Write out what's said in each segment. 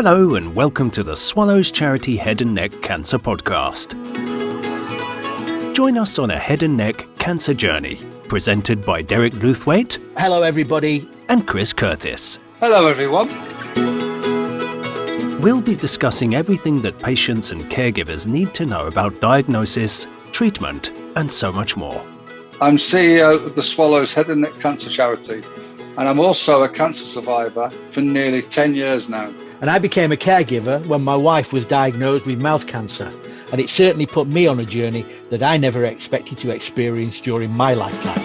Hello and welcome to the Swallows Charity Head and Neck Cancer Podcast. Join us on a head and neck cancer journey, presented by Derek Luthwaite. Hello everybody. And Chris Curtis. Hello everyone. We'll be discussing everything that patients and caregivers need to know about diagnosis, treatment, and so much more. I'm CEO of the Swallows Head and Neck Cancer Charity, and I'm also a cancer survivor for nearly 10 years now. And I became a caregiver when my wife was diagnosed with mouth cancer, and it certainly put me on a journey that I never expected to experience during my lifetime.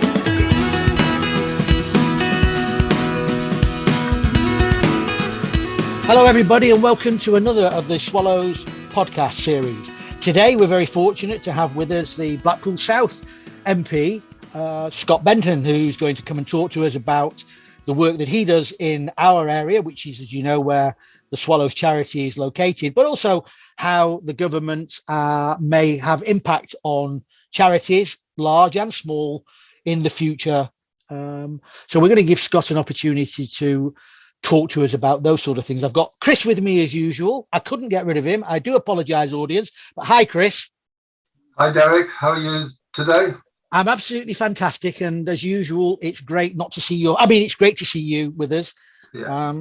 Hello everybody and welcome to another of the Swallows podcast series. Today we're very fortunate to have with us the Blackpool South MP, Scott Benton, who's going to come and talk to us about the work that he does in our area, which is, as you know, where the Swallows charity is located, but also how the government may have impact on charities, large and small, in the future. So we're going to give Scott an opportunity to talk to us about those sort of things. I've got Chris with me as usual. I couldn't get rid of him. I do apologise, audience. But hi, Chris. Hi, Derek. How are you today? I'm absolutely fantastic, and as usual, it's great not to see you. I mean, it's great to see you with us. Yeah.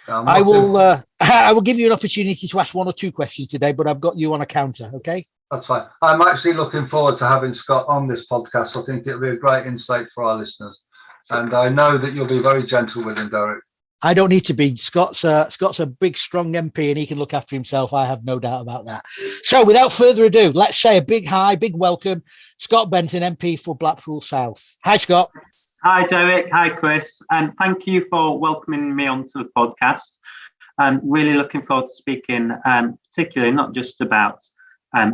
I will give you an opportunity to ask one or two questions today, but I've got you on a counter. Okay. That's fine. I'm actually looking forward to having Scott on this podcast. I think it'll be a great insight for our listeners, and I know that you'll be very gentle with him, Derek. I don't need to be. Scott's a big, strong MP, and he can look after himself. I have no doubt about that. So, without further ado, let's say a big hi, big welcome, Scott Benton, MP for Blackpool South. Hi, Scott. Hi, Derek. Hi, Chris. And thank you for welcoming me onto the podcast. I'm really looking forward to speaking, particularly not just about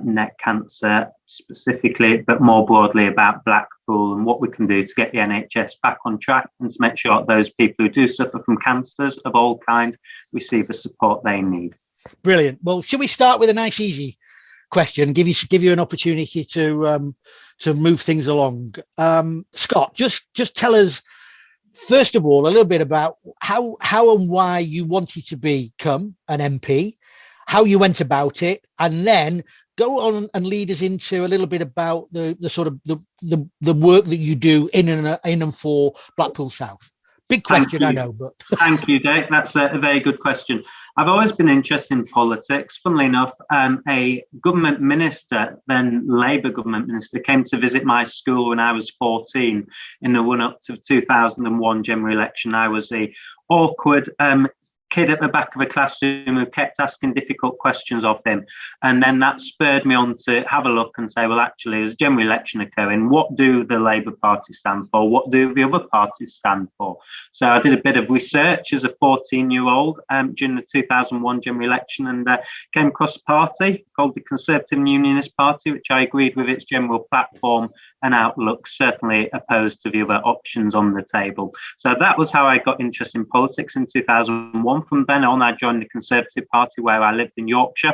neck cancer specifically, but more broadly about Blackpool and what we can do to get the NHS back on track and to make sure those people who do suffer from cancers of all kind receive the support they need. Brilliant. Well, should we start with a nice, easy question? Give you an opportunity to move things along. Scott, just tell us first of all a little bit about how and why you wanted to become an MP, how you went about it, and then go on and lead us into a little bit about the sort of the work that you do in and for Blackpool South. Big question, I know, but thank you, Dave. That's a very good question. I've always been interested in politics. Funnily enough, a government minister, then Labour government minister, came to visit my school when I was 14 in the run-up to the 2001 general election. I was a awkward kid at the back of a classroom who kept asking difficult questions of him. And then that spurred me on to have a look and say, well, actually, there's a general election occurring. What do the Labour Party stand for? What do the other parties stand for? So I did a bit of research as a 14-year-old during the 2001 general election and came across a party called the Conservative and Unionist Party, which I agreed with its general platform and outlook, certainly opposed to the other options on the table. So that was how I got interested in politics in 2001. From then on, I joined the Conservative Party where I lived in Yorkshire,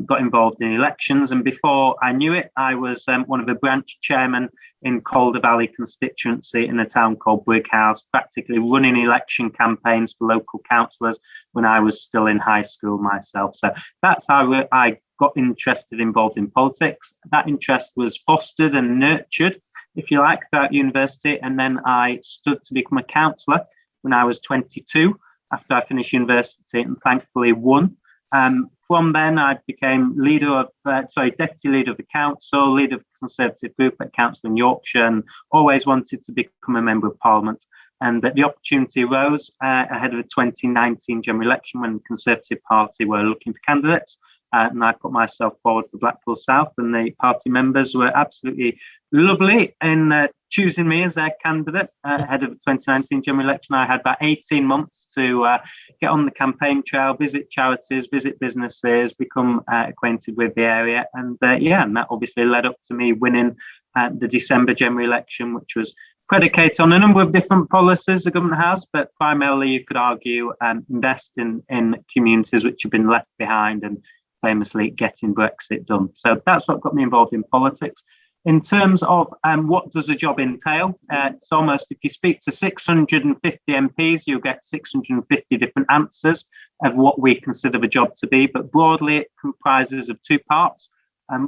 got involved in elections. And before I knew it, I was one of the branch chairmen in Calder Valley constituency in a town called Brighouse, practically running election campaigns for local councillors when I was still in high school myself. So that's how I got involved in politics. That interest was fostered and nurtured, if you like, throughout university. And then I stood to become a councillor when I was 22 after I finished university and thankfully won. From then I became deputy leader of the council, leader of the Conservative group at council in Yorkshire, and always wanted to become a member of Parliament. And the opportunity arose ahead of the 2019 general election when the Conservative Party were looking for candidates. And I put myself forward for Blackpool South, and the party members were absolutely lovely in choosing me as their candidate ahead of the 2019 general election. I had about 18 months to get on the campaign trail, visit charities, visit businesses, become acquainted with the area. And and that obviously led up to me winning the December general election, which was predicated on a number of different policies the government has, but primarily you could argue invest in communities which have been left behind and famously getting Brexit done. So that's what got me involved in politics. In terms of what does the job entail, it's almost, if you speak to 650 MPs, you'll get 650 different answers of what we consider the job to be, but broadly it comprises of two parts.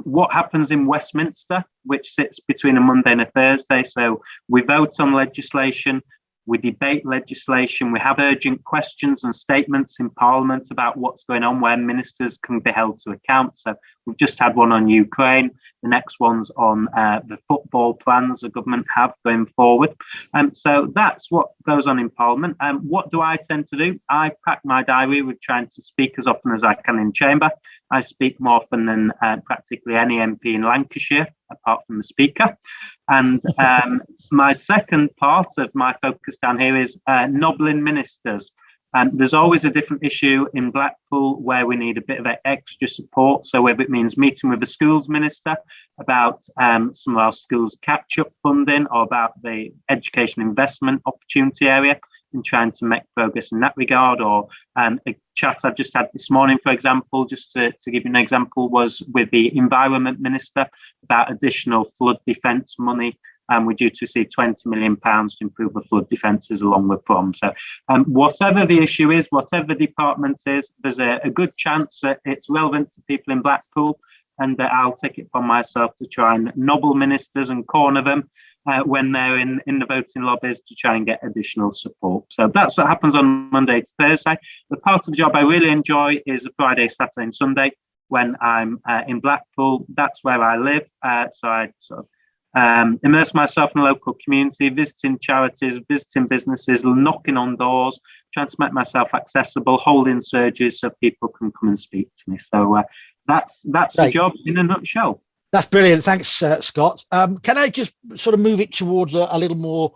What happens in Westminster, which sits between a Monday and a Thursday. So we vote on legislation, we debate legislation, we have urgent questions and statements in Parliament about what's going on, where ministers can be held to account. So we've just had one on Ukraine. The next one's on the football plans the government have going forward. So that's what goes on in Parliament. What do I tend to do? I pack my diary with trying to speak as often as I can in chamber. I speak more often than practically any MP in Lancashire, apart from the Speaker. And my second part of my focus down here is nobbling ministers. There's always a different issue in Blackpool where we need a bit of extra support. So whether it means meeting with the schools minister about some of our schools catch-up funding, or about the education investment opportunity area, and trying to make progress in that regard, or a chat I've just had this morning, for example, just to give you an example, was with the Environment Minister about additional flood defence money. We're due to receive £20 million to improve the flood defences along with PROM. So whatever the issue is, whatever the department is, there's a good chance that it's relevant to people in Blackpool, and I'll take it upon myself to try and nobble ministers and corner them when they're in the voting lobbies to try and get additional support. So that's what happens on Monday to Thursday. The part of the job I really enjoy is a Friday, Saturday and Sunday when I'm in Blackpool. That's where I live. So I sort of immerse myself in the local community, visiting charities, visiting businesses, knocking on doors, trying to make myself accessible, holding surges so people can come and speak to me. So that's the job in a nutshell. That's brilliant. Thanks, Scott. Can I just sort of move it towards a little more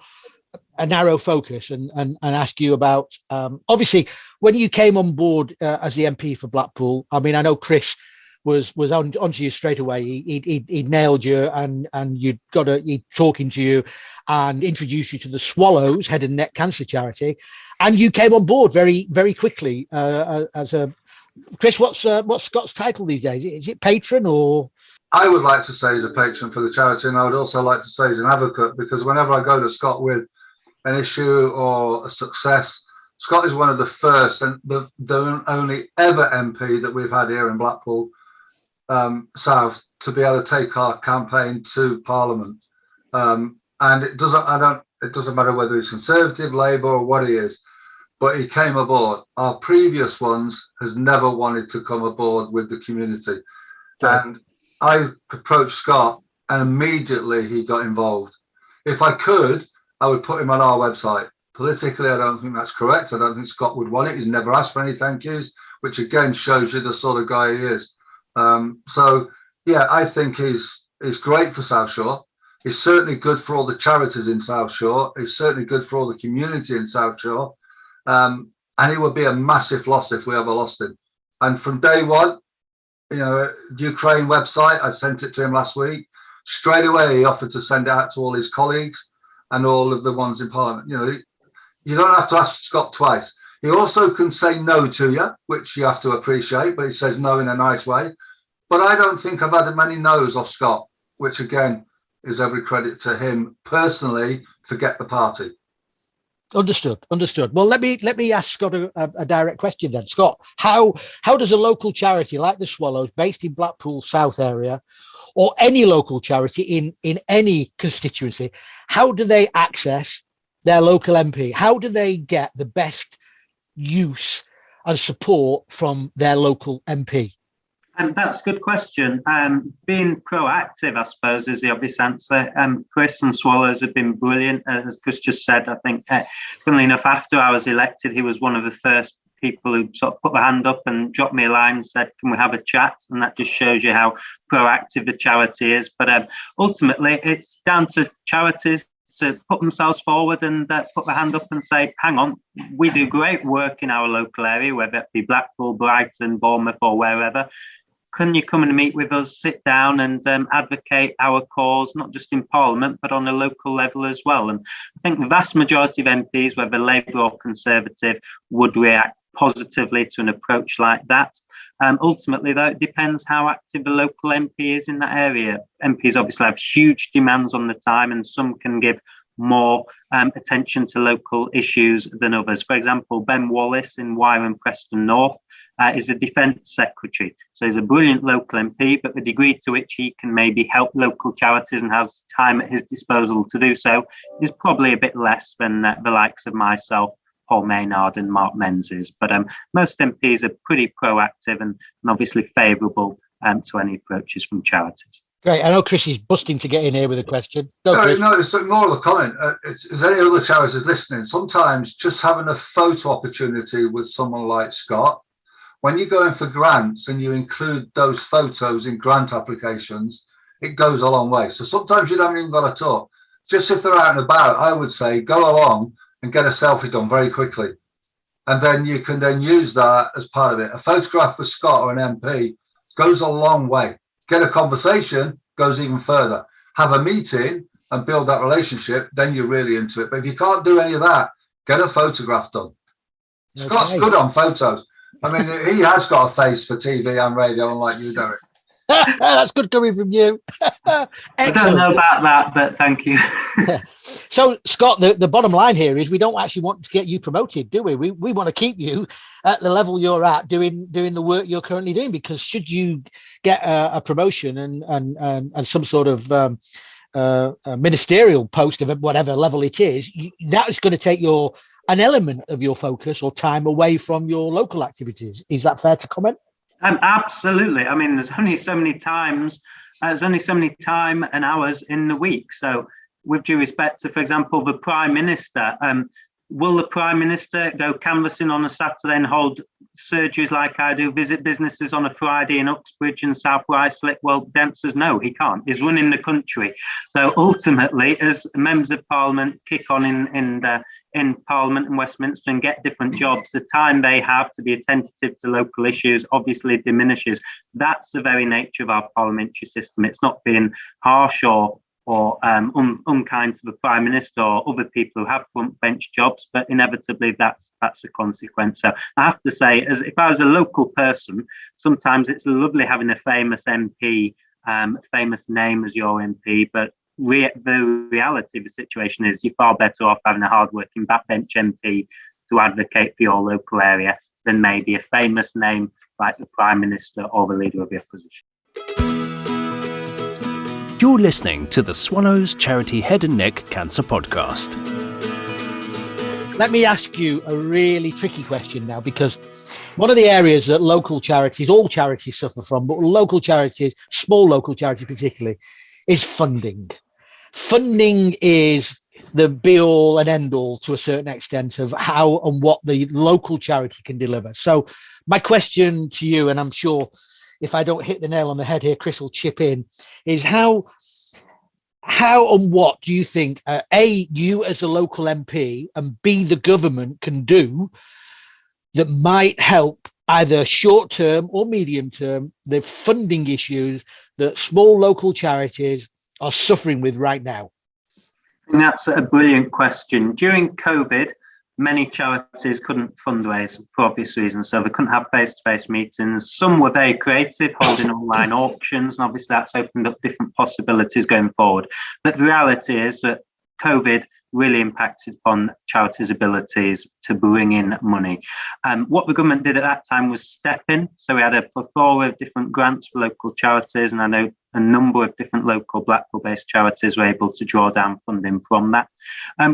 a narrow focus and ask you about, obviously, when you came on board as the MP for Blackpool, I mean, I know Chris was onto you straight away. He nailed you, and he'd talking to you and introduced you to the Swallows Head and Neck Cancer Charity, and you came on board very, very quickly as a Chris. What's Scott's title these days? Is it patron or? I would like to say he's a patron for the charity, and I would also like to say he's an advocate, because whenever I go to Scott with an issue or a success, Scott is one of the first and the only ever MP that we've had here in Blackpool South to be able to take our campaign to Parliament. And it doesn't matter whether he's Conservative, Labour, or what he is, but he came aboard. Our previous ones has never wanted to come aboard with the community. Sure. And I approached Scott and immediately he got involved. If I could, I would put him on our website. Politically, I don't think that's correct. I don't think Scott would want it. He's never asked for any thank yous, which again shows you the sort of guy he is. So, yeah, I think he's great for South Shore. He's certainly good for all the charities in South Shore. He's certainly good for all the community in South Shore. And it would be a massive loss if we ever lost him. And from day one, you know, Ukraine website, I sent it to him last week. Straight away, he offered to send it out to all his colleagues and all of the ones in Parliament. You know, you don't have to ask Scott twice. He also can say no to you, which you have to appreciate, but he says no in a nice way. But I don't think I've had many no's off Scott, which again is every credit to him personally. Forget the party. Understood. Well, let me ask Scott a direct question then. Scott, how does a local charity like the Swallows, based in Blackpool South area, or any local charity in any constituency, how do they access their local MP? How do they get the best use and support from their local MP? And that's a good question. Being proactive, I suppose, is the obvious answer. Chris and Swallows have been brilliant. As Chris just said, I think, funnily enough, after I was elected, he was one of the first people who sort of put their hand up and dropped me a line and said, can we have a chat? And that just shows you how proactive the charity is. But ultimately, it's down to charities to put themselves forward and put their hand up and say, hang on, we do great work in our local area, whether it be Blackpool, Brighton, Bournemouth or wherever. Can you come and meet with us, sit down and advocate our cause, not just in Parliament, but on a local level as well? And I think the vast majority of MPs, whether Labour or Conservative, would react positively to an approach like that. Ultimately, though, it depends how active the local MP is in that area. MPs obviously have huge demands on the time, and some can give more attention to local issues than others. For example, Ben Wallace in Wyre and Preston North is a defence secretary. So he's a brilliant local MP, but the degree to which he can maybe help local charities and has time at his disposal to do so is probably a bit less than the likes of myself, Paul Maynard and Mark Menzies. But most MPs are pretty proactive and obviously favourable to any approaches from charities. Great. I know Chris is busting to get in here with a question. Go, Chris. No, it's more of a comment. Is any other charities listening? Sometimes just having a photo opportunity with someone like Scott, when you go in for grants and you include those photos in grant applications, it goes a long way. So sometimes you haven't even got to talk. Just if they're out and about, I would say go along and get a selfie done very quickly. And then you can then use that as part of it. A photograph with Scott or an MP goes a long way. Get a conversation, goes even further. Have a meeting and build that relationship, then you're really into it. But if you can't do any of that, get a photograph done. Okay. Scott's good on photos. I mean, he has got a face for TV and radio, unlike you, Derek. That's good coming from you. I don't know about that, but thank you. So, Scott, the bottom line here is we don't actually want to get you promoted, do we? We want to keep you at the level you're at, doing the work you're currently doing, because should you get a promotion and some sort of ministerial post of whatever level it is, that is going to take an element of your focus or time away from your local activities. Is that fair to comment? Absolutely. I mean, there's only so many time and hours in the week. So with due respect to, for example, the Prime Minister, will the Prime Minister go canvassing on a Saturday and hold surgeries like I do, visit businesses on a Friday in Uxbridge and South Ruislip? Well, the answer is no, he can't. He's running the country. So ultimately, as members of Parliament kick on in Parliament and Westminster and get different jobs, the time they have to be attentive to local issues obviously diminishes. That's the very nature of our parliamentary system. It's not being harsh or unkind to the Prime Minister or other people who have front bench jobs, but inevitably that's a consequence. So I have to say, as if I was a local person, sometimes it's lovely having a famous MP, famous name as your MP, but the reality of the situation is you're far better off having a hard-working backbench MP to advocate for your local area than maybe a famous name like the Prime Minister or the Leader of the Opposition. You're listening to the Swallows Charity Head and Neck Cancer Podcast. Let me ask you a really tricky question now, because one of the areas that local charities, all charities suffer from, but local charities, small local charities particularly, is funding. Funding is the be-all and end-all to a certain extent of how and what the local charity can deliver. So my question to you, and I'm sure if I don't hit the nail on the head here, Chris will chip in, is how and what do you think, A, you as a local MP, and B, the government can do that might help either short-term or medium-term the funding issues that small local charities are suffering with right now? And that's a brilliant question. During COVID, many charities couldn't fundraise for obvious reasons, so they couldn't have face-to-face meetings. Some were very creative, holding online auctions, and obviously that's opened up different possibilities going forward. But the reality is that COVID really impacted upon charities' abilities to bring in money. What the government did at that time was step in. So we had a plethora of different grants for local charities, and I know a number of different local Blackpool-based charities were able to draw down funding from that.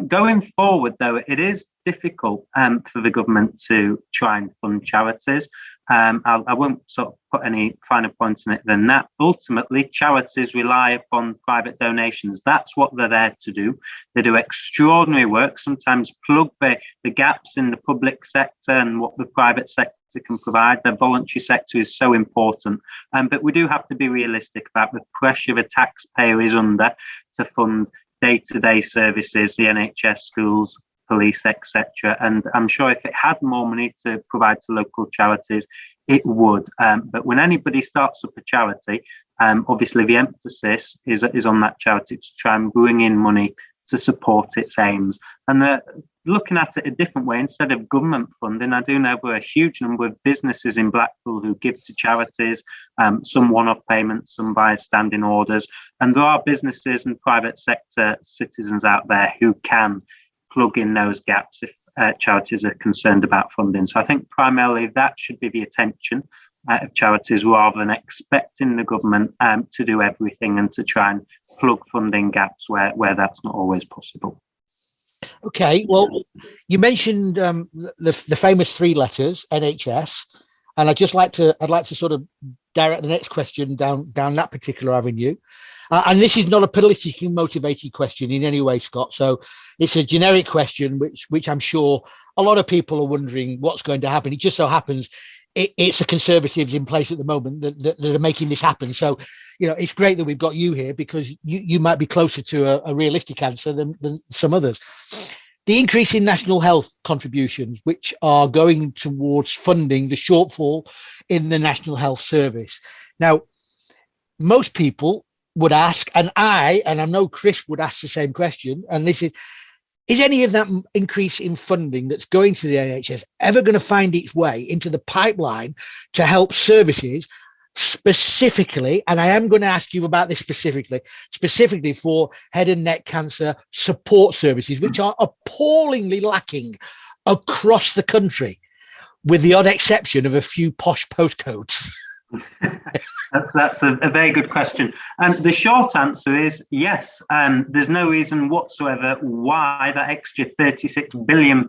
Going forward, though, it is difficult for the government to try and fund charities. I won't sort of put any finer points on it than that. Ultimately, charities rely upon private donations. That's what they're there to do. They do extraordinary work, sometimes plug the gaps in the public sector and what the private sector can provide. The voluntary sector is so important. But we do have to be realistic about the pressure the taxpayer is under to fund day-to-day services, the NHS, schools, police, etc. And I'm sure if it had more money to provide to local charities, it would. But when anybody starts up a charity, obviously the emphasis is on that charity to try and bring in money to support its aims. And looking at it a different way, instead of government funding, I do know there are a huge number of businesses in Blackpool who give to charities, some one-off payments, some by standing orders. And there are businesses and private sector citizens out there who can plug in those gaps if charities are concerned about funding. So I think primarily that should be the attention of charities, rather than expecting the government to do everything and to try and plug funding gaps where that's not always possible. Okay, well, you mentioned the famous three letters, NHS, and I'd like to sort of direct the next question down that particular avenue. And this is not a politically motivated question in any way, Scott. So it's a generic question, which I'm sure a lot of people are wondering what's going to happen. It just so happens it's the Conservatives in place at the moment that are making this happen. So, it's great that we've got you here, because you might be closer to a realistic answer than some others. The increase in national health contributions, which are going towards funding the shortfall in the National Health Service. Now, most people would ask, and I know Chris would ask the same question, and this is any of that increase in funding that's going to the NHS ever going to find its way into the pipeline to help services specifically, and I am going to ask you about this specifically for head and neck cancer support services, which are appallingly lacking across the country, with the odd exception of a few posh postcodes? That's a very good question. The short answer is yes. There's no reason whatsoever why that extra £36 billion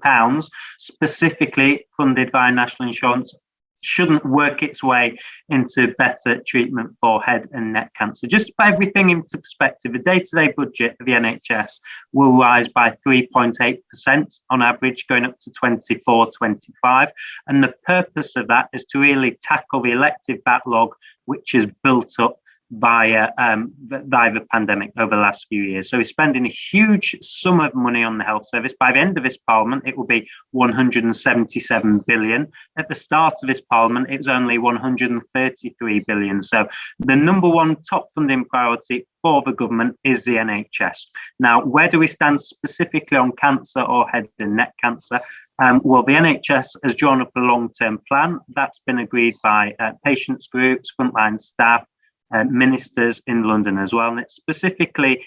specifically funded by national insurance shouldn't work its way into better treatment for head and neck cancer. Just to put everything into perspective, the day-to-day budget of the NHS will rise by 3.8% on average, going up to 24-25. And the purpose of that is to really tackle the elective backlog, which is built up by the pandemic over the last few years. So we're spending a huge sum of money on the health service. By the end of this parliament, it will be 177 billion. At the start of this parliament, it was only 133 billion. So the number one top funding priority for the government is the NHS. Now, where do we stand specifically on cancer or head and neck cancer? Well, the NHS has drawn up a long-term plan that's been agreed by patients groups, frontline staff, ministers in London as well, and it's specifically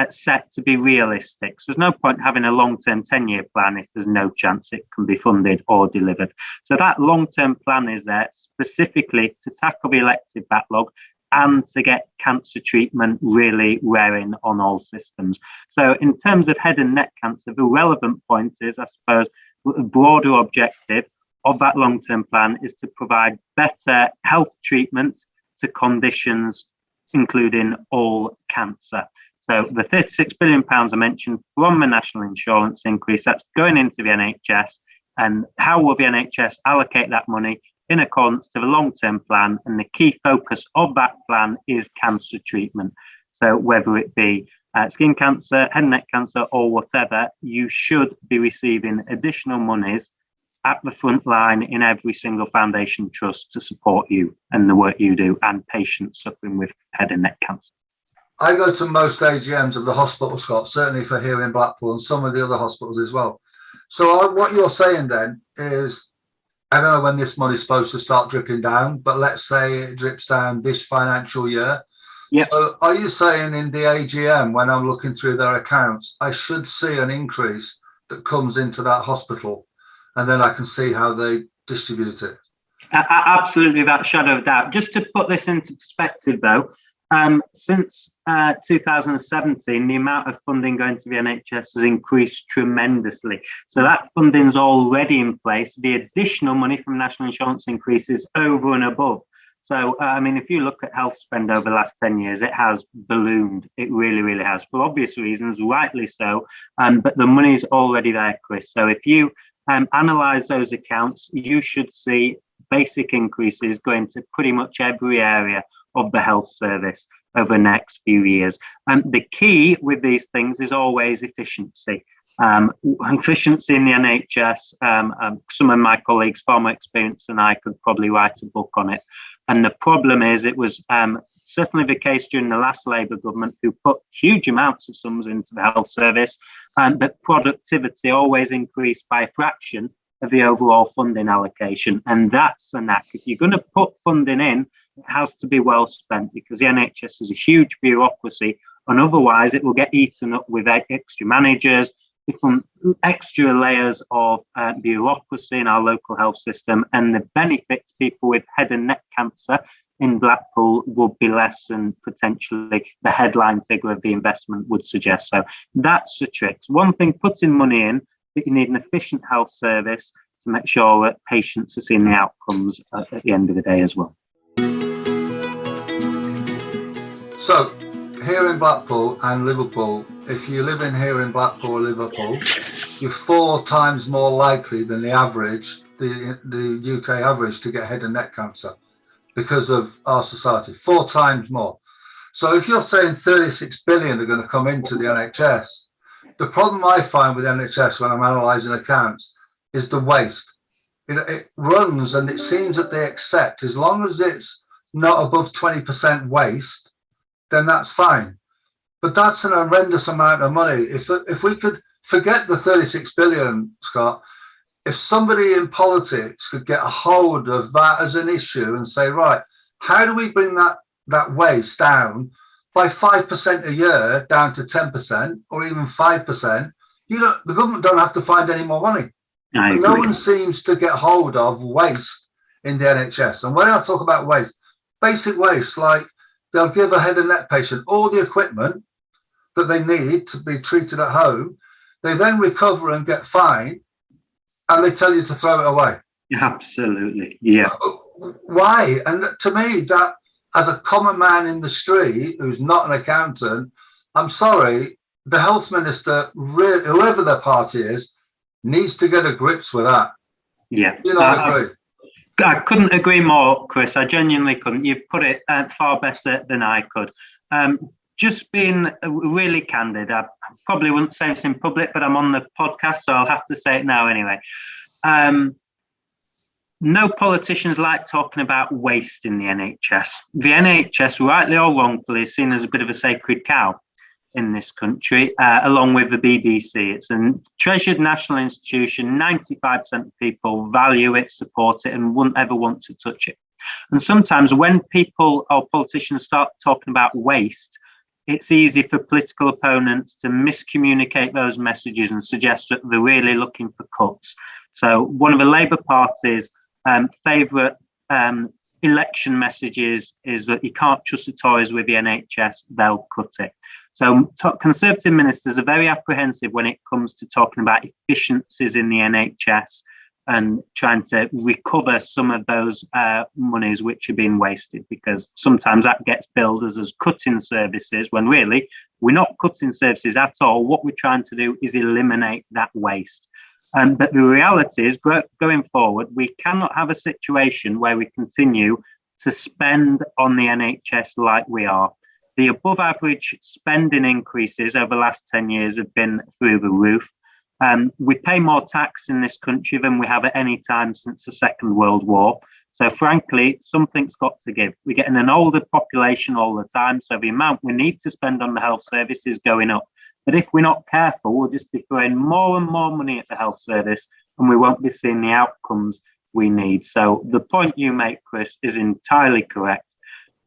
set to be realistic. So there's no point having a long-term 10-year plan if there's no chance it can be funded or delivered. So that long-term plan is there specifically to tackle the elective backlog and to get cancer treatment really wearing on all systems. So in terms of head and neck cancer, the relevant point is, I suppose, the broader objective of that long-term plan is to provide better health treatment to conditions including all cancer. So the £36 billion I mentioned from the national insurance increase, that's going into the NHS. And how will the NHS allocate that money? In accordance to the long-term plan, and the key focus of that plan is cancer treatment. So whether it be skin cancer, head and neck cancer, or whatever, you should be receiving additional monies at the front line in every single foundation trust to support you and the work you do and patients suffering with head and neck cancer. I go to most AGMs of the hospital, Scott, certainly for here in Blackpool and some of the other hospitals as well. So what you're saying then is, I don't know when this money's supposed to start dripping down, but let's say it drips down this financial year. Yep. So are you saying in the AGM, when I'm looking through their accounts, I should see an increase that comes into that hospital, and then I can see how they distribute it? Absolutely, without a shadow of doubt. Just to put this into perspective, though, since 2017, the amount of funding going to the NHS has increased tremendously. So that funding's already in place. The additional money from national insurance increases over and above. So, if you look at health spend over the last 10 years, it has ballooned. It really, really has, for obvious reasons, rightly so. But the money's already there, Chris. So if you analyse those accounts, you should see basic increases going to pretty much every area of the health service over the next few years. The key with these things is always efficiency. Efficiency in the NHS, some of my colleagues far more experienced than I could probably write a book on it. And the problem is, it was certainly the case during the last Labour government, who put huge amounts of sums into the health service, but productivity always increased by a fraction of the overall funding allocation. And that's a knack. If you're going to put funding in, it has to be well spent, because the NHS is a huge bureaucracy, and otherwise it will get eaten up with extra managers, different extra layers of bureaucracy in our local health system, and the benefit to people with head and neck cancer in Blackpool would be less than potentially the headline figure of the investment would suggest. So that's the trick. One thing, putting money in, but you need an efficient health service to make sure that patients are seeing the outcomes at the end of the day as well. So here in Blackpool and Liverpool, if you live in here in Blackpool or Liverpool, you're 4 times more likely than the average, the UK average, to get head and neck cancer because of our society. 4 times more. So if you're saying 36 billion are going to come into the NHS, the problem I find with NHS when I'm analysing accounts is the waste. It runs, and it seems that they accept, as long as it's not above 20% waste, then that's fine. But that's an horrendous amount of money. If we could forget the 36 billion, Scott, if somebody in politics could get a hold of that as an issue and say, right, how do we bring that waste down by 5% a year down to 10% or even 5%, the government don't have to find any more money. No one seems to get hold of waste in the NHS. And when I talk about waste, basic waste, like they'll give a head and neck patient all the equipment that they need to be treated at home. They then recover and get fined, and they tell you to throw it away. Absolutely, yeah. Why? And to me, that as a common man in the street who's not an accountant, I'm sorry, the health minister, whoever their party is, needs to get a grips with that. Yeah. You don't agree? I couldn't agree more, Chris. I genuinely couldn't. You've put it far better than I could. Just being really candid, I probably wouldn't say this in public, but I'm on the podcast, so I'll have to say it now anyway. No politicians like talking about waste in the NHS. The NHS, rightly or wrongfully, is seen as a bit of a sacred cow in this country, along with the BBC. It's a treasured national institution. 95% of people value it, support it, and wouldn't ever want to touch it. And sometimes when people or politicians start talking about waste, it's easy for political opponents to miscommunicate those messages and suggest that they're really looking for cuts. So one of the Labour Party's favourite election messages is that you can't trust the Tories with the NHS, they'll cut it. So Conservative ministers are very apprehensive when it comes to talking about efficiencies in the NHS and trying to recover some of those monies which are being wasted, because sometimes that gets billed as cutting services when really we're not cutting services at all. What we're trying to do is eliminate that waste. But the reality is, going forward, we cannot have a situation where we continue to spend on the NHS like we are. The above average spending increases over the last 10 years have been through the roof. We pay more tax in this country than we have at any time since the Second World War. So frankly, something's got to give. We're getting an older population all the time, so the amount we need to spend on the health service is going up. But if we're not careful, we'll just be throwing more and more money at the health service, and we won't be seeing the outcomes we need. So the point you make, Chris, is entirely correct.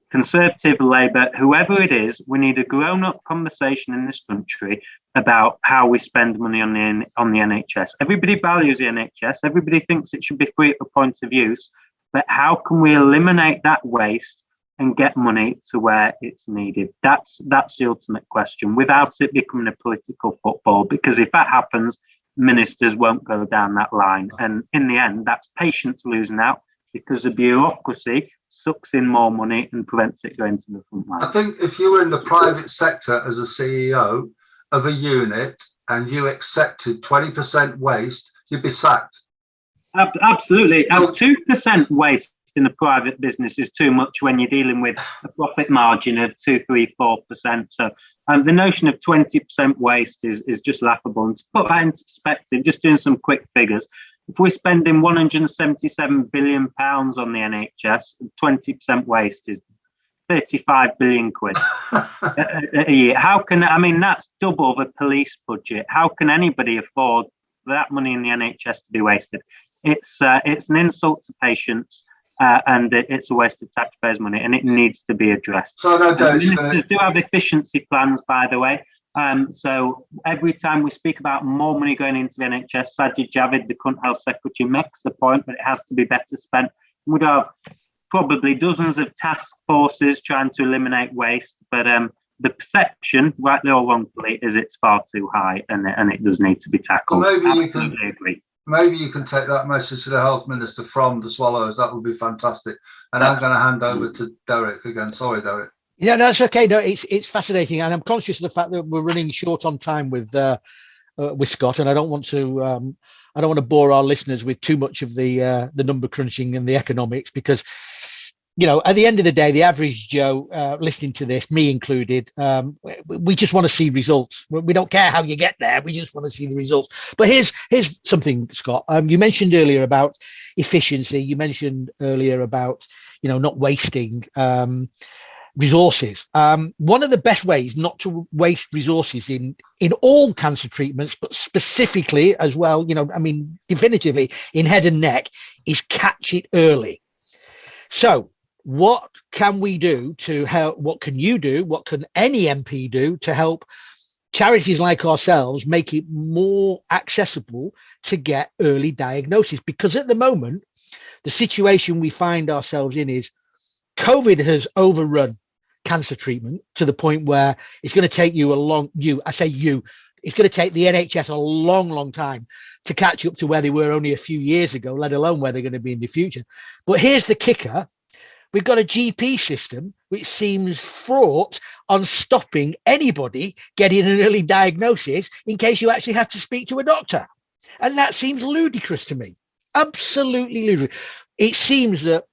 Conservative, Labour, whoever it is, we need a grown-up conversation in this country about how we spend money on the NHS. Everybody values the NHS. Everybody thinks it should be free at the point of use. But how can we eliminate that waste and get money to where it's needed? That's the ultimate question, without it becoming a political football, because if that happens, ministers won't go down that line. And in the end, that's patients losing out because the bureaucracy sucks in more money and prevents it going to the front line. I think if you were in the private sector as a CEO of a unit and you accepted 20% waste, you'd be sacked. Absolutely. 2% waste in a private business is too much when you're dealing with a profit margin of 2, 3, 4%. So the notion of 20% waste is just laughable. And to put that into perspective, just doing some quick figures, if we're spending £177 billion on the NHS, 20% waste is 35 billion quid a year. That's double the police budget. How can anybody afford that money in the NHS to be wasted? It's an insult to patients, and it's a waste of taxpayers' money, and it needs to be addressed. So no, ministers do have efficiency plans, by the way. So every time we speak about more money going into the NHS, Sajid Javid, the current health secretary, makes the point that it has to be better spent. We'd have probably dozens of task forces trying to eliminate waste, but the perception, rightly or wrongfully, is it's far too high, and it does need to be tackled. Well, agree. Maybe you can take that message to the health minister from the Swallows. That would be fantastic. And I'm going to hand over to Derek again. Sorry, Derek. Yeah, no, that's okay. No, it's fascinating, and I'm conscious of the fact that we're running short on time with Scott, and I don't want to bore our listeners with too much of the number crunching and the economics, because at the end of the day, the average Joe listening to this, me included, we just want to see results. We don't care how you get there. We just want to see the results. But here's something, Scott. You mentioned earlier about efficiency. You mentioned earlier about not wasting resources. One of the best ways not to waste resources in all cancer treatments, but specifically as well, definitively in head and neck, is catch it early. So what can we do to help? What can you do? What can any MP do to help charities like ourselves make it more accessible to get early diagnosis? Because at the moment, the situation we find ourselves in is COVID has overrun cancer treatment to the point where it's going to take it's going to take the NHS a long, long time to catch up to where they were only a few years ago, let alone where they're going to be in the future. But here's the kicker. We've got a GP system which seems fraught on stopping anybody getting an early diagnosis in case you actually have to speak to a doctor. And that seems ludicrous to me. Absolutely ludicrous. It seems that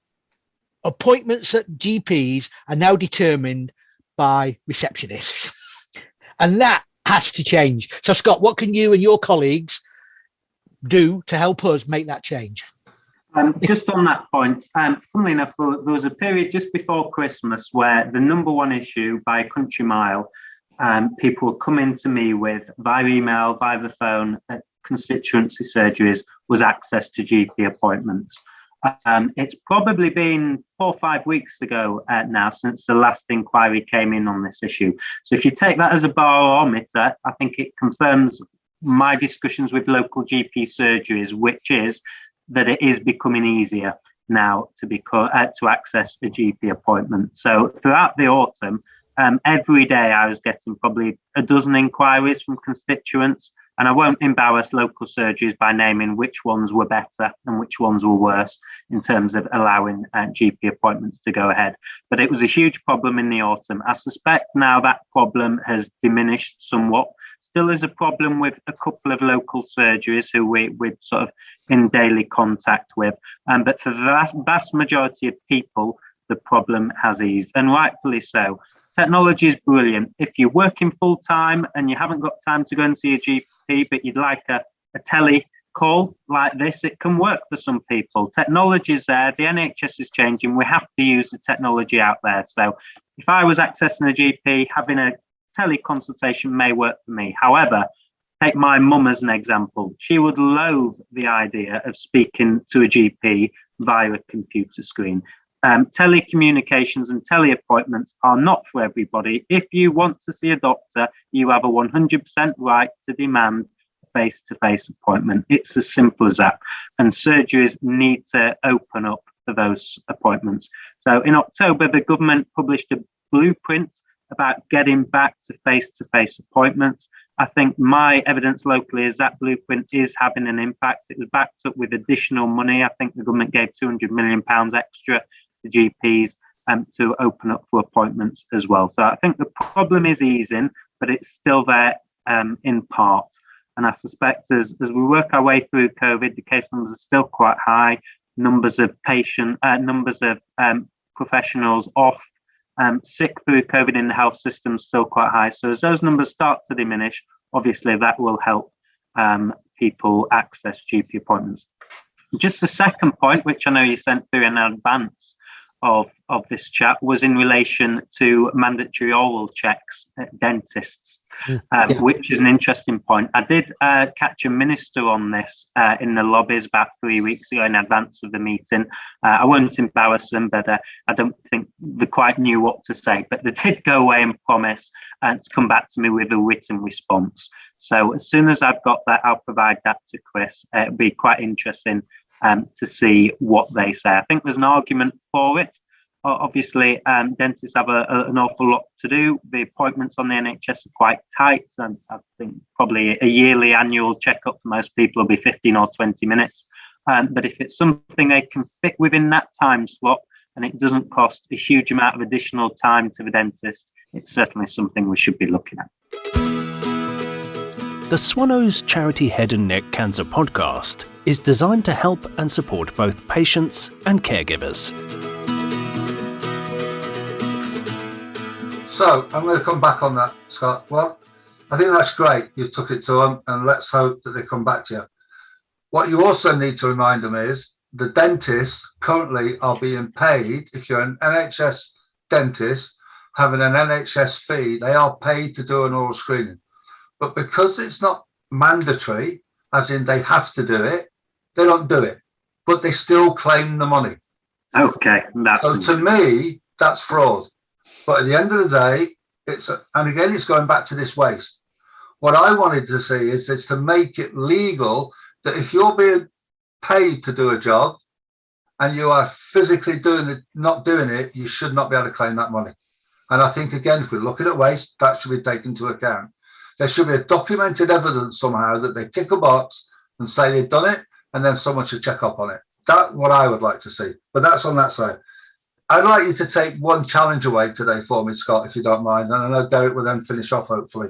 appointments at GPs are now determined by receptionists. And that has to change. So, Scott, what can you and your colleagues do to help us make that change? Just on that point, funnily enough, there was a period just before Christmas where the number one issue by a country mile, people were coming to me with via email, via the phone, at constituency surgeries, was access to GP appointments. It's probably been 4 or 5 weeks ago now since the last inquiry came in on this issue. So if you take that as a barometer, I think it confirms my discussions with local GP surgeries, which is that it is becoming easier now to access a GP appointment. So throughout the autumn, every day I was getting probably a dozen inquiries from constituents, and I won't embarrass local surgeries by naming which ones were better and which ones were worse in terms of allowing GP appointments to go ahead. But it was a huge problem in the autumn. I suspect now that problem has diminished somewhat. Still is a problem with a couple of local surgeries who we're sort of in daily contact with. But for the vast majority of people, the problem has eased, and rightfully so. Technology is brilliant. If you're working full time and you haven't got time to go and see a GP, but you'd like a tele call like this, it can work for some people. Technology is there. The NHS is changing. We have to use the technology out there. So if I was accessing a GP, having a teleconsultation may work for me. However, take my mum as an example. She would loathe the idea of speaking to a GP via a computer screen. Telecommunications and teleappointments are not for everybody. If you want to see a doctor, you have a 100% right to demand a face-to-face appointment. It's as simple as that. And surgeries need to open up for those appointments. So in October, the government published a blueprint about getting back to face-to-face appointments. I think my evidence locally is that blueprint is having an impact. It was backed up with additional money. I think the government gave £200 million extra to GPs to open up for appointments as well. So I think the problem is easing, but it's still there in part. And I suspect as we work our way through COVID, the case numbers are still quite high. Numbers of professionals off sick through COVID in the health system still quite high. So as those numbers start to diminish, obviously that will help people access GP appointments. Just the second point, which I know you sent through in advance of this chat, was in relation to mandatory oral checks at dentists. which is an interesting point. I did catch a minister on this in the lobbies about 3 weeks ago in advance of the meeting. I won't embarrass them, but I don't think they quite knew what to say. But they did go away and promise to come back to me with a written response. So as soon as I've got that, I'll provide that to Chris. It'll be quite interesting to see what they say. I think there's an argument for it. Obviously, dentists have an awful lot to do. The appointments on the NHS are quite tight. And I think probably a yearly annual checkup for most people will be 15 or 20 minutes. But if it's something they can fit within that time slot and it doesn't cost a huge amount of additional time to the dentist, it's certainly something we should be looking at. The Swallows Charity Head and Neck Cancer Podcast is designed to help and support both patients and caregivers. So I'm going to come back on that, Scott. Well, I think that's great. You took it to them, and let's hope that they come back to you. What you also need to remind them is the dentists currently are being paid. If you're an NHS dentist having an NHS fee, they are paid to do an oral screening. But because it's not mandatory, as in they have to do it, they don't do it. But they still claim the money. Okay. So to me, that's fraud. But at the end of the day, and again, it's going back to this waste. What I wanted to see is to make it legal that if you're being paid to do a job and you are physically not doing it, you should not be able to claim that money. And I think, again, if we're looking at waste, that should be taken into account. There should be a documented evidence somehow that they tick a box and say they've done it, and then someone should check up on it. That's what I would like to see. But that's on that side. I'd like you to take one challenge away today for me, Scott, if you don't mind. And I know Derek will then finish off, hopefully.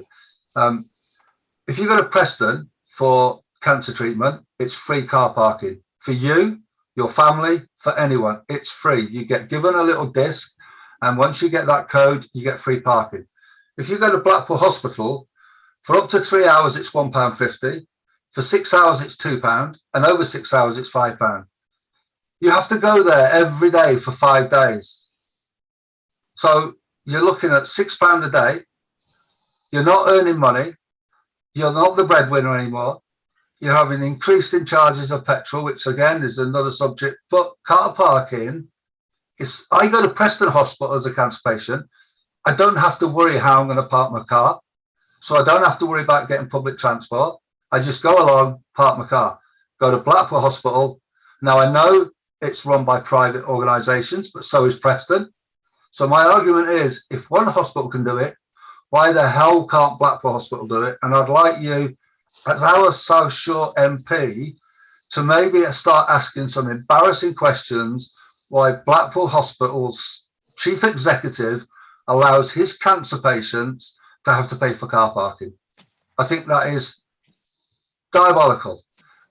If you go to Preston for cancer treatment, it's free car parking. For you, your family, for anyone, it's free. You get given a little disc, and once you get that code, you get free parking. If you go to Blackpool Hospital, for up to 3 hours, it's £1.50. For 6 hours, it's £2. And over 6 hours, it's £5. You have to go there every day for 5 days. So you're looking at £6 a day. You're not earning money. You're not the breadwinner anymore. You're having increased in charges of petrol, which again is another subject. But car parking I go to Preston Hospital as a cancer patient. I don't have to worry how I'm going to park my car. So I don't have to worry about getting public transport. I just go along, park my car, go to Blackpool Hospital. Now, I know it's run by private organisations, but so is Preston. So my argument is, if one hospital can do it, why the hell can't Blackpool Hospital do it? And I'd like you, as our South Shore MP, to maybe start asking some embarrassing questions why Blackpool Hospital's chief executive allows his cancer patients to have to pay for car parking. I think that is diabolical.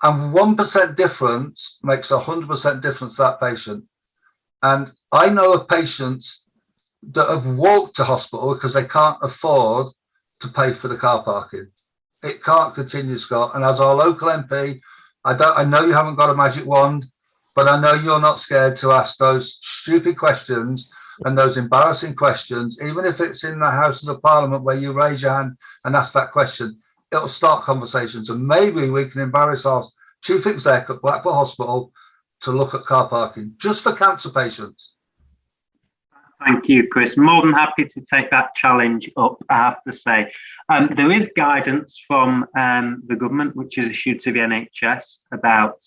And 1% difference makes 100% difference to that patient. And I know of patients that have walked to hospital because they can't afford to pay for the car parking. It can't continue, Scott. And as our local MP, I know you haven't got a magic wand, but I know you're not scared to ask those stupid questions and those embarrassing questions, even if it's in the Houses of Parliament where you raise your hand and ask that question. It'll start conversations, and maybe we can embarrass our chief exec at Blackpool Hospital to look at car parking just for cancer patients. Thank you, Chris. More than happy to take that challenge up, I have to say. There is guidance from the government, which is issued to the NHS, about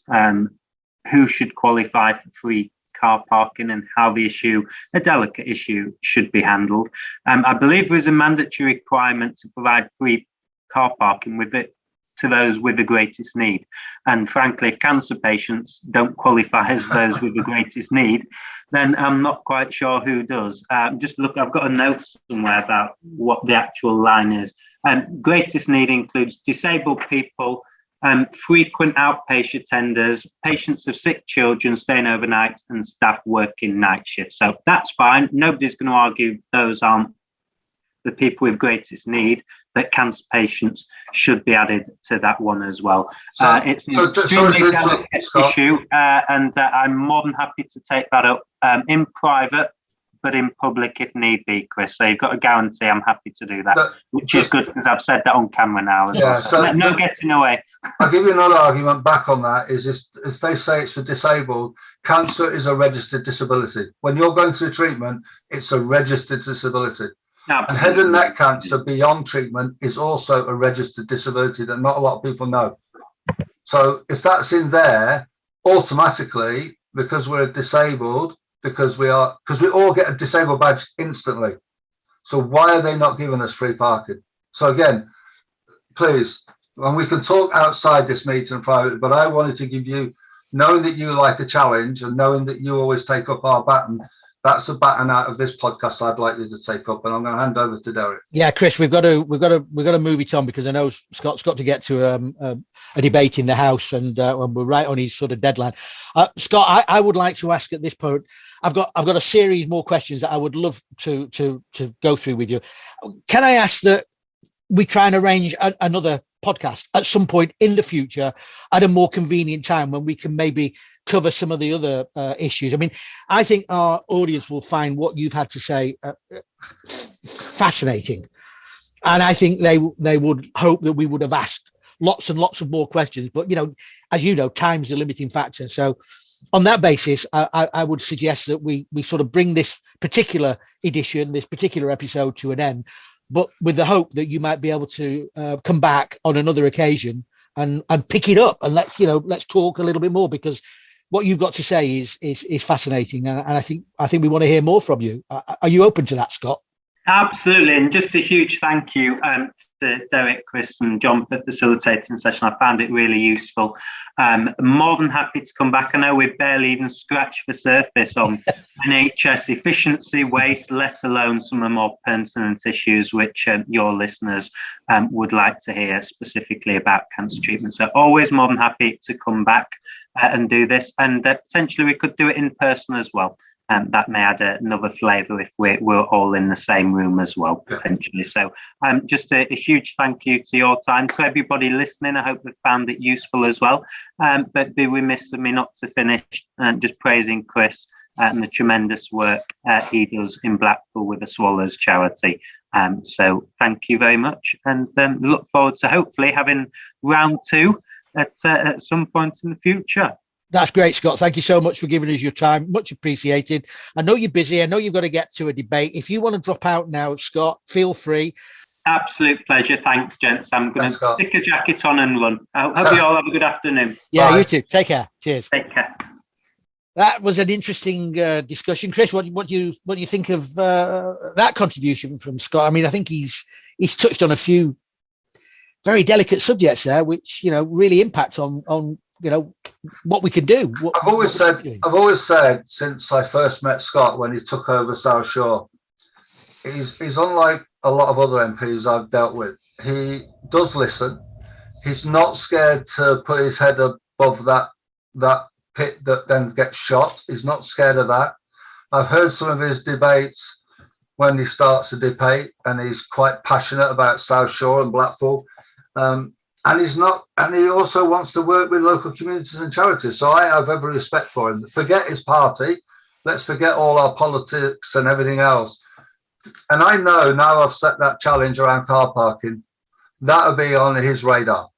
who should qualify for free car parking and how the issue, a delicate issue, should be handled. I believe there is a mandatory requirement to provide free car parking with it to those with the greatest need. And frankly, if cancer patients don't qualify as those with the greatest need, then I'm not quite sure who does. Just look, I've got a note somewhere about what the actual line is. Greatest need includes disabled people, frequent outpatient attenders, patients of sick children staying overnight, and staff working night shifts. So that's fine. Nobody's going to argue those aren't the people with greatest need, that cancer patients should be added to that one as well. It's an extremely delicate issue, and I'm more than happy to take that up in private, but in public if need be, Chris. So you've got a guarantee I'm happy to do that, which is good because I've said that on camera now as well. So no getting away. I'll give you another argument back on that, is if they say it's for disabled, cancer is a registered disability. When you're going through treatment, it's a registered disability. Absolutely. And head and neck cancer beyond treatment is also a registered disability that not a lot of people know. So if that's in there, automatically, because we're disabled, because we all get a disabled badge instantly. So why are they not giving us free parking? So again, please, and we can talk outside this meeting privately, but I wanted to give you, knowing that you like a challenge and knowing that you always take up our baton, that's the baton out of this podcast I'd like you to take up, and I'm going to hand over to Derek. Yeah, Chris, we've got to move it on because I know Scott's got to get to a debate in the House, and we're right on his sort of deadline. Scott, I would like to ask at this point. I've got a series more questions that I would love to go through with you. Can I ask that we try and arrange another podcast at some point in the future at a more convenient time when we can maybe cover some of the other issues? I mean, I think our audience will find what you've had to say fascinating, and I think they would hope that we would have asked lots and lots of more questions, but as you know, time's a limiting factor. So on that basis, I would suggest that we sort of bring this particular edition, this particular episode to an end, but with the hope that you might be able to come back on another occasion and pick it up and let's talk a little bit more, because what you've got to say is fascinating, and I think we want to hear more from you. Are you open to that, Scott? Absolutely, and just a huge thank you to Derek, Chris and John for facilitating the session. I found it really useful. More than happy to come back. I know we've barely even scratched the surface on NHS efficiency, waste, let alone some of the more pertinent issues which your listeners would like to hear specifically about cancer treatment. So always more than happy to come back and do this, and potentially we could do it in person as well. That may add another flavour if we're all in the same room as well, potentially. So just a huge thank you to your time. To everybody listening, I hope they found it useful as well. But be remiss of me not to finish just praising Chris and the tremendous work he does in Blackpool with the Swallows charity. So thank you very much, and look forward to hopefully having round 2 at some point in the future. That's great, Scott. Thank you so much for giving us your time. Much appreciated. I know you're busy. I know you've got to get to a debate. If you want to drop out now, Scott, feel free. Absolute pleasure. Thanks, gents. I'm going to stick a jacket on and run. I hope you all have a good afternoon. Yeah, Bye. You too. Take care. Cheers. Take care. That was an interesting discussion. Chris, what do you think of that contribution from Scott? I mean, I think he's touched on a few very delicate subjects there, which really impact on what we can do. I've always said since I first met Scott when he took over South Shore, he's unlike a lot of other MPs I've dealt with. He does listen. He's not scared to put his head above that pit that then gets shot. He's not scared of that. I've heard some of his debates when he starts a debate, and he's quite passionate about South Shore and Blackpool. And he also wants to work with local communities and charities. So I have every respect for him. Forget his party. Let's forget all our politics and everything else. And I know now I've set that challenge around car parking, that'll be on his radar.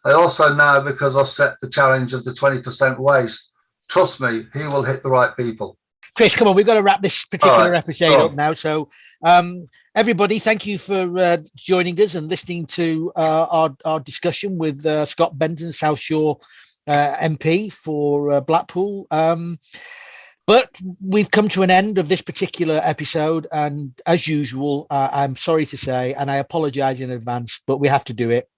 I also know, because I've set the challenge of the 20% waste, trust me, he will hit the right people. Chris, come on, we've got to wrap this particular episode up now. So everybody, thank you for joining us and listening to our discussion with Scott Benton, South Shore MP for Blackpool. But we've come to an end of this particular episode, and as usual, I'm sorry to say, and I apologise in advance, but we have to do it.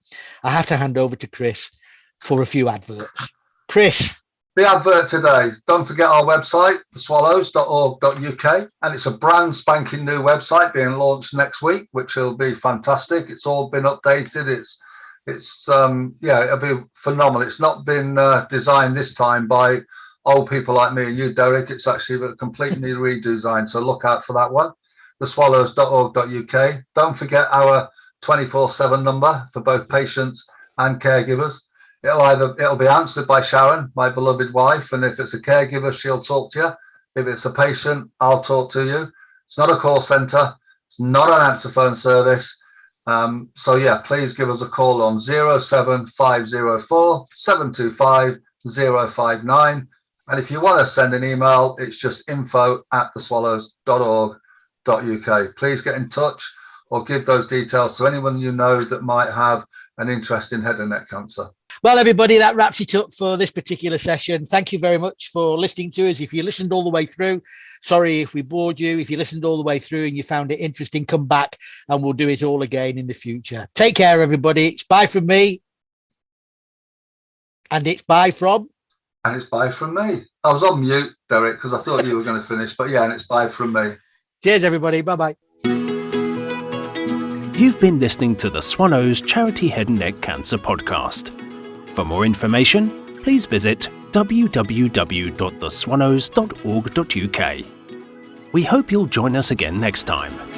I have to hand over to Chris for a few adverts. Chris. The advert today, don't forget our website, theswallows.org.uk, and it's a brand spanking new website being launched next week, which will be fantastic. It's all been updated. It'll be phenomenal. It's not been designed this time by old people like me and you, Derek. It's actually a completely redesigned, so look out for that one. theswallows.org.uk. Don't forget our 24/7 number for both patients and caregivers. It'll be answered by Sharon, my beloved wife, and if it's a caregiver, she'll talk to you. If it's a patient, I'll talk to you. It's not a call centre. It's not an answer phone service. So yeah, please give us a call on 07504 725 059. And if you want to send an email, it's just info@theswallows.org.uk. Please get in touch or give those details to anyone you know that might have an interest in head and neck cancer. Well, everybody, that wraps it up for this particular session. Thank you very much for listening to us. If you listened all the way through, sorry if we bored you. If you listened all the way through and you found it interesting, come back and we'll do it all again in the future. Take care, everybody. It's bye from me. And it's bye from... And it's bye from me. I was on mute, Derek, because I thought you were going to finish. But yeah, and it's bye from me. Cheers, everybody. Bye-bye. You've been listening to the Swallows Charity Head and Neck Cancer Podcast. For more information, please visit www.theswallows.org.uk. We hope you'll join us again next time.